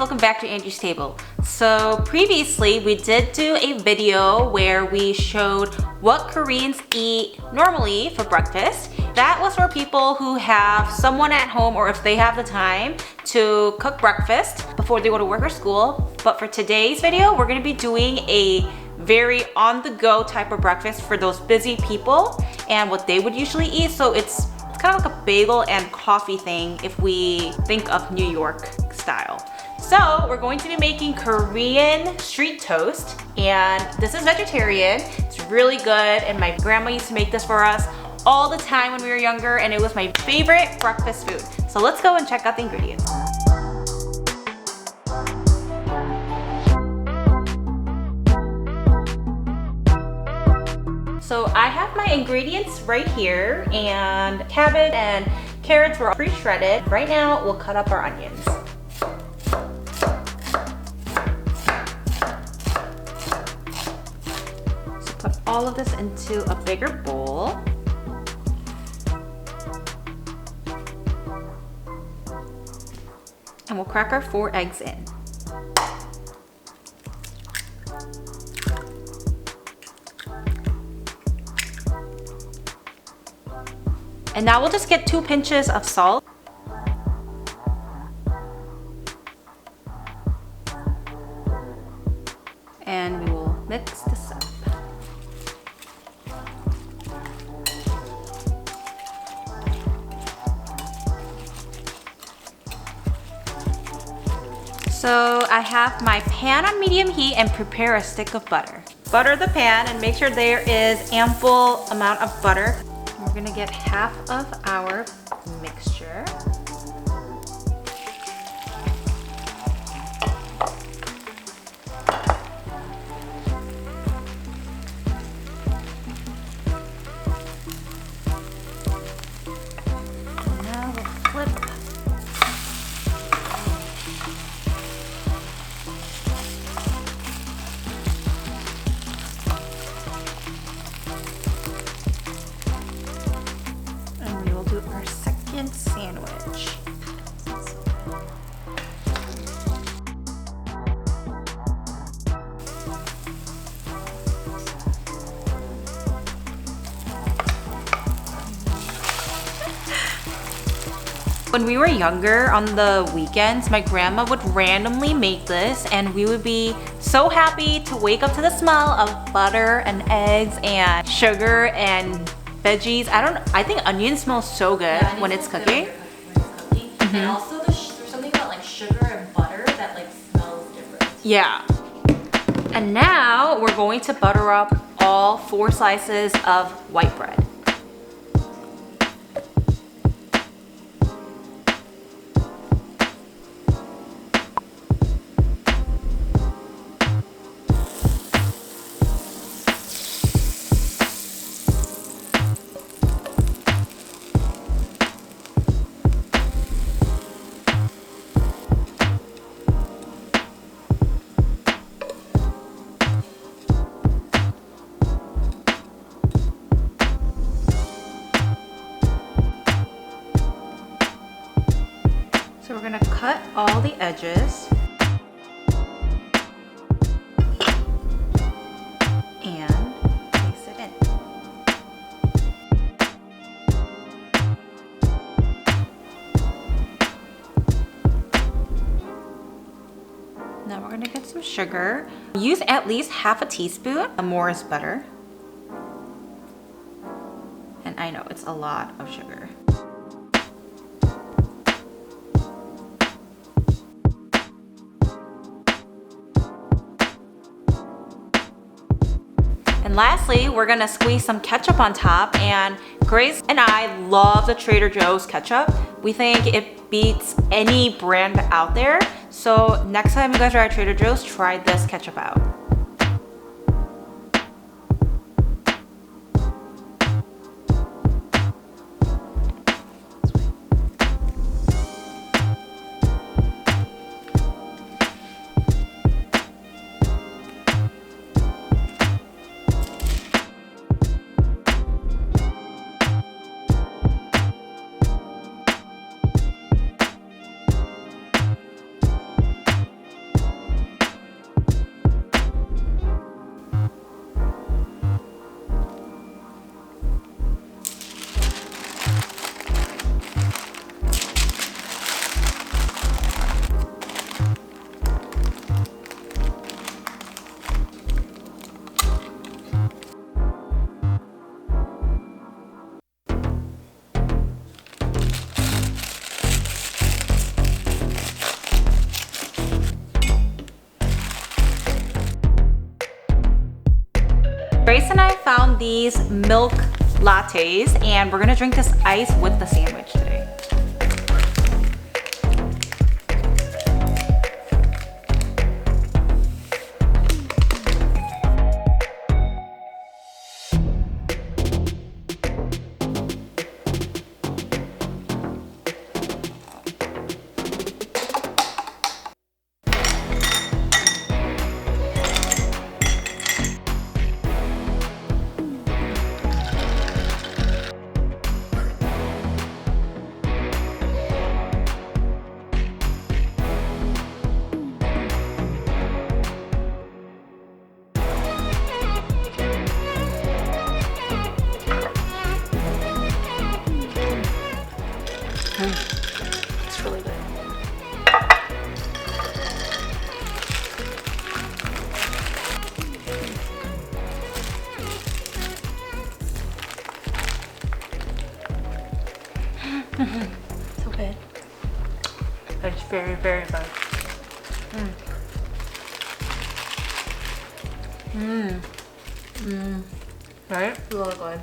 welcome back to Angie's Table. So previously we did do a video where we showed what Koreans eat normally for breakfast. That was for people who have someone at home or if they have the time to cook breakfast before they go to work or school. But for today's video, we're gonna be doing a very on-the-go type of breakfast for those busy people and what they would usually eat. So it's kind of like a bagel and coffee thing if we think of New York style. So we're going to be making Korean street toast, and this is vegetarian. It's really good, and my grandma used to make this for us all the time when we were younger, and it was my favorite breakfast food. So let's go and check out the ingredients. So I have my ingredients right here, and cabbage and carrots were pre-shredded. Right now, we'll cut up our onions. So put all of this into a bigger bowl. And we'll crack our 4 eggs in. And now we'll just get 2 pinches of salt. And we will mix this up. So I have my pan on medium heat and prepare a stick of butter. Butter the pan and make sure there is ample amount of butter. We're gonna get half of our mixture. And now we'll flip. Our second sandwich. When we were younger, on the weekends, my grandma would randomly make this, and we would be so happy to wake up to the smell of butter and eggs and sugar and veggies. I think onion smells so good when it's cooking. Mm-hmm. And also there's something about like sugar and butter that like smells different. Yeah. And now we're going to butter up all 4 slices of white bread. So we're gonna cut all the edges and place it in. Now we're gonna get some sugar. Use at least half a teaspoon. More is better. And I know it's a lot of sugar. And lastly, we're gonna squeeze some ketchup on top, and Grace and I love the Trader Joe's ketchup. We think it beats any brand out there. So next time you guys are at Trader Joe's, try this ketchup out. these milk lattes, and we're gonna drink this ice with the sandwich today. It's really good. So good. It's very, very good. Right? Really good.